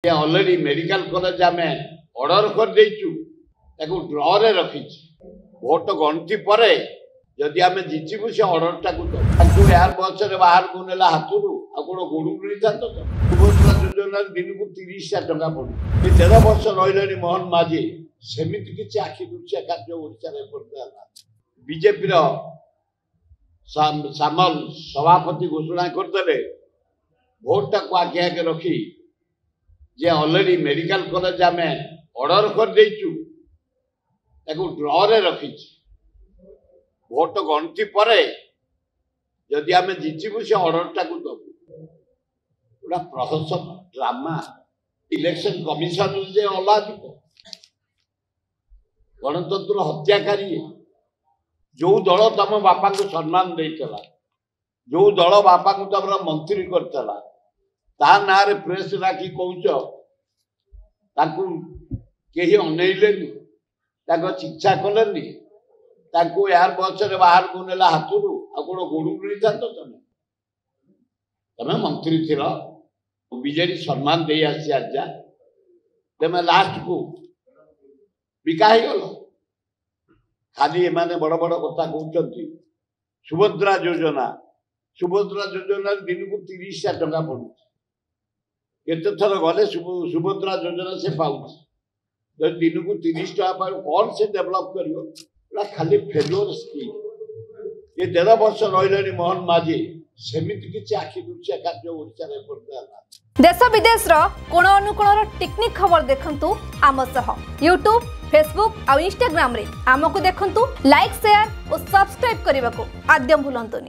Already medical college आम order कर देचु ड्र रे रखी भोट गणति पर जदि आम जितबू से ऑर्डर टाक एयार बस बाहर को नेला हाथ गोड़ मिली था सुभद्रा योजना दिन को 30,000 टका पड़ू 13 वर्ष रही मोहन माझी सेमती किसी आखि दुर्चा कार्य ओडिशा बीजेपी सामल सभापति घोषणा करदे भोट टाक आगे आगे रखी जे ऑलरेडी मेडिकल कॉलेज आम ऑर्डर कर देचु ड्र रे रखी भोट गणति पर जदि आम जितबू से ऑर्डर टाक दबू गोटा प्रहसन ड्रामा इलेक्शन कमिशन जे अलादित गणतंत्र हत्याकारी जो दल तम बापा को सम्मान देला जो दल बापा को तम मंत्री करता ता ना प्रेस राखी कही अनैले चिकित्सा कले एयार बस बाहर को नेला हाथ गोड़ मिली था तमें मंत्री थी बीजेडी सम्मान दे आसी आज तमें लास्ट को बिका गल खाली एमाने बड़ बड़ कथा कहते सुभद्रा योजना दिन को 30,000 टका पड़ू केते थर गले सुभद्रा योजना से पाऊँ दिन को 30 टका पाऊ कौन से डेभलप कर खाली फेलोर स्कीम ये 13 वर्ष रही मोहन माझी सेमती किसी आखि दुर्चा कार्य ओडिशा देश विदेश कोण अनुकोण टेक्निक खबर देखंतु आम सह यूट्यूब फेसबुक और इंस्टाग्राम रे आमको देखंतु लाइक शेयर और सब्सक्राइब करने को आद्यम भूलंतुनि।